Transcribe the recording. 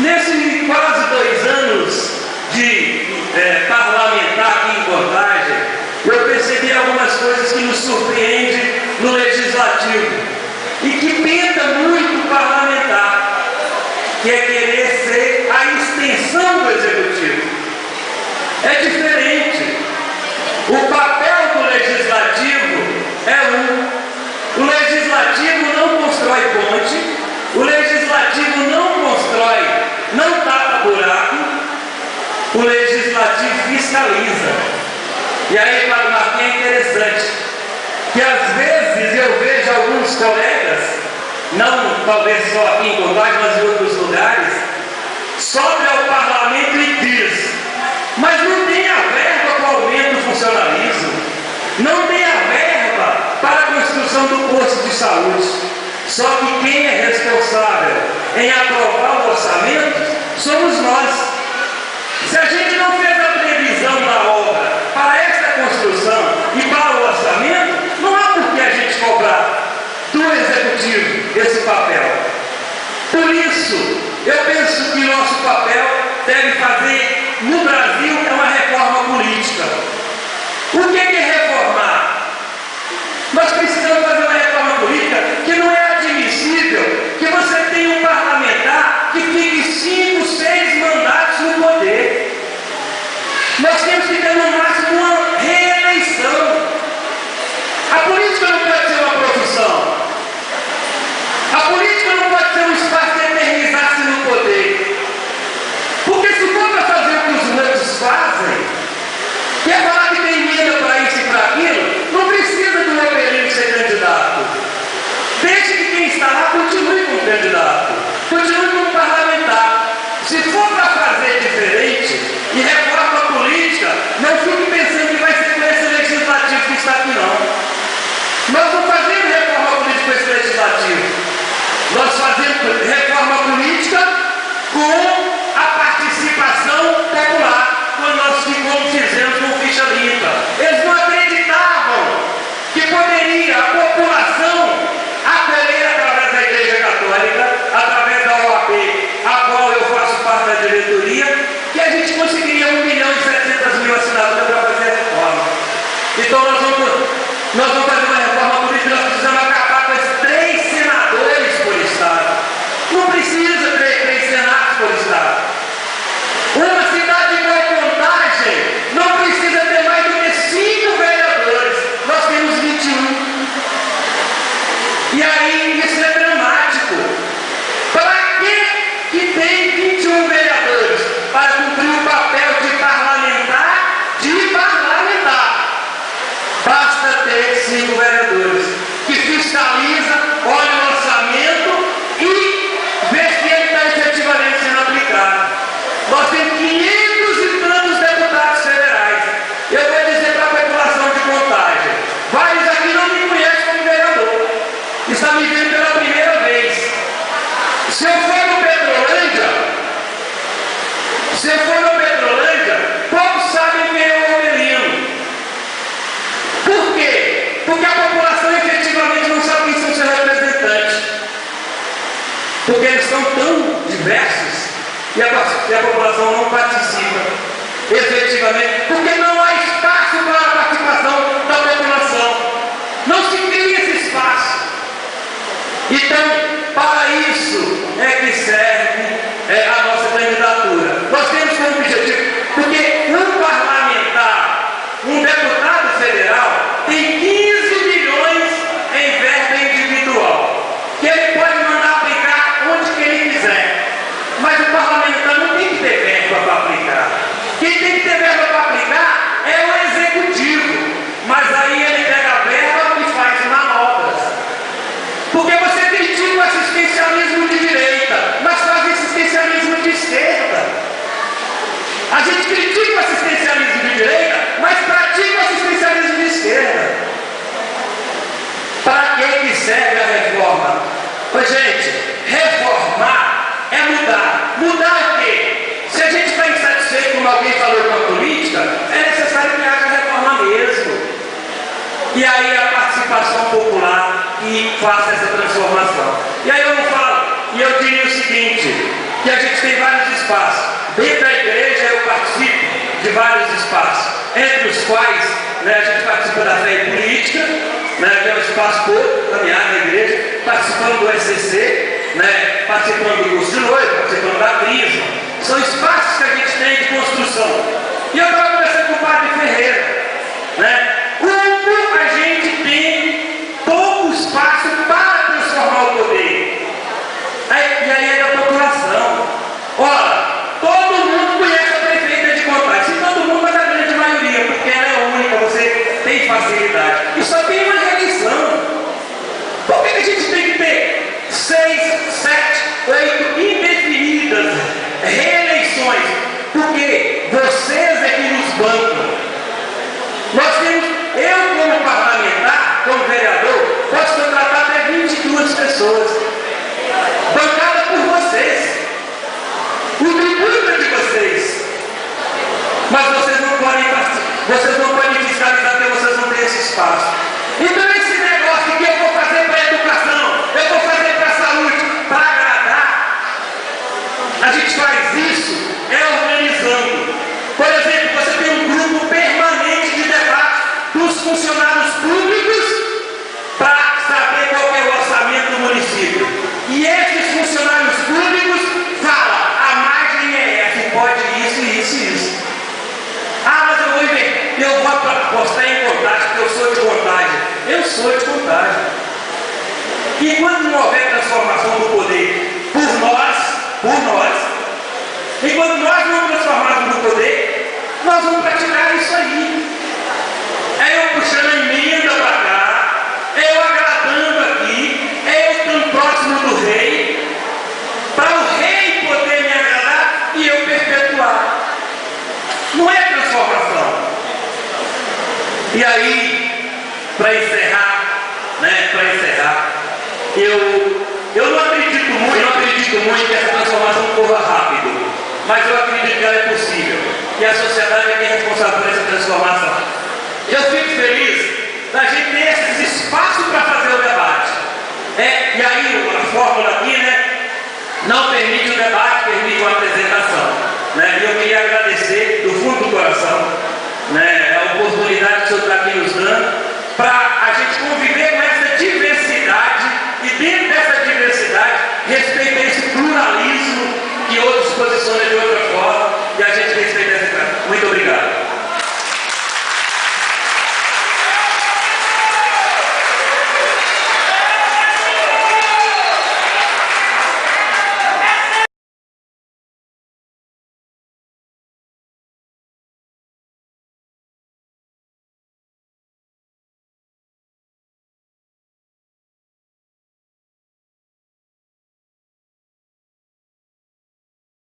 Nesses quase 2 anos de parlamentar aqui em Contagem, eu percebi algumas coisas que nos surpreendem no Legislativo e que tenta muito o parlamentar, que é querer ser a extensão do Executivo. É diferente. O papel do Legislativo é um. O Legislativo não constrói ponte, o Legislativo não tapa buraco, o Legislativo fiscaliza. E aí, Padre Marquinhos, é interessante que às vezes eu vejo alguns colegas, não talvez só aqui em Contagem, mas em outros lugares, sobe ao parlamento e diz: mas não tem a verba para o aumento do funcionalismo, não tem a verba para a construção do posto de saúde. Só que quem é responsável em aprovar o orçamento somos nós. Se a gente não fez a previsão da obra para esta construção e para o orçamento, não há por que a gente cobrar do Executivo esse papel. Por isso, eu penso que nosso papel deve fazer no Brasil uma reforma política. O que é reformar? Nós precisamos fazer uma reforma política que não é admissível que você tenha um parlamentar que fique 5, 6 mandatos no poder. Nós temos que ter no máximo uma reeleição. A política não pode ser uma profissão. A política não pode ser um espaço de eternizar-se no poder. Porque se for para fazer o que os outros fazem, quer falar que tem emenda para isso e para aquilo, não precisa do Opelinho ser candidato. Deixe que quem está lá continue como candidato, continue como parlamentar. Se for para fazer diferente e reforma política, não fique pensando que vai ser com esse legislativo que está aqui, não. Nós não fazemos reforma política com esse legislativo. Nós fazemos reforma política com a participação popular, como fizemos com ficha limpa. Eles não acreditavam que poderia a população acolher através da Igreja Católica, através da OAB, a qual eu faço parte da diretoria, que a gente conseguiria 1.700.000 assinaturas para fazer a reforma. Então nós vamos fazer uma reforma política, nós precisamos acabar com esses 3 senadores por Estado. Não precisa ter 3 senados por Estado. Uma cidade igual Contagem não precisa ter mais do que 5 vereadores. Nós temos 21. E aí isso é dramático. Para que tem 21 vereadores? Para cumprir o papel de parlamentar? Basta ter 5 vereadores que fiscaliza, olha o orçamento e vê se ele está efetivamente sendo aplicado. Nós temos 500 e tantos deputados federais. Eu vou dizer para a população de Contagem: vários aqui não me conhecem como vereador, está me vendo pela primeira vez. Se eu for no Petrolândia, poucos sabem quem é o Omelino. Por quê? Porque a população efetivamente não sabe quem são seus representantes. Porque eles são tão diversos e a população não participa efetivamente, porque não há espaço para a participação da população. Não se cria esse espaço. Então, para isso é que serve a nossa candidatura. Nós temos como objetivo, porque um parlamentar, um deputado federal, tem 15 milhões em verba individual, que ele pode mandar aplicar onde que ele quiser. Mas o parlamentar não tem que ter verba para aplicar. Quem tem que ter verba para aplicar é o executivo. Mas aí ele pega a verba e faz manobras. Porque você critica o assistencialismo de direita, mas faz assistencialismo de esquerda. A gente critica o assistencialismo de direita, mas pratica o assistencialismo de esquerda. Para que serve a reforma? Pois, gente, reformar é mudar. Mudar o quê? Se a gente está insatisfeito, como alguém falou com a política, é necessário que haja reforma mesmo. E aí a participação popular que faça essa transformação. E aí eu não falo, e eu diria o seguinte: que a gente tem vários espaços. Dentro da igreja eu participo de vários espaços, entre os quais, né, a gente participa da fé e política, né, que é um espaço todo, caminhar na igreja, participando do SCC, né, participando do curso de noivo, participando da Crisma. São espaços que a gente tem de construção. E eu estava conversando com o Padre Ferreira, né, como a gente tem pouco espaço para transformar o poder. E aí é da população. Ora, todo mundo conhece a prefeita de Contagem. Se todo mundo, mas a grande maioria, porque ela é única, você tem facilidade. E só tem uma reeleição. Por que a gente tem que ter 6, 7, 8 indefinidas reeleições? Porque vocês é que nos bancam. Nós temos, eu como parlamentar, como vereador, posso contratar até 22 pessoas, bancada por vocês. O tributo é de vocês. Mas vocês não podem fiscalizar porque vocês não têm esse espaço. Então esse negócio que eu vou fazer para a educação, eu vou fazer para a saúde, para agradar, a gente faz isso organizando. Por exemplo, você tem um grupo permanente de debate dos funcionários públicos para saber qual é o orçamento do município. E esses funcionários públicos falam, a margem é essa, pode isso, isso e isso. Ah, mas eu vou inverter, eu vou apostar em Contagem, porque eu sou de Contagem. Eu sou de Contagem. E quando não houver transformação do poder por nós, enquanto nós não transformarmos no poder, nós vamos praticar isso aí. É eu puxando a emenda para cá, é eu agradando aqui, é eu estando próximo do rei, para o rei poder me agradar e eu perpetuar. Não é transformação. E aí, para encerrar, eu não acredito muito que essa transformação corra rápido, mas eu acredito que ela é possível, e a sociedade é quem é responsável por essa transformação. Eu fico feliz da gente ter esses espaços para fazer o debate. E aí a fórmula aqui, né, não permite o debate, permite uma apresentação. Né? E eu queria agradecer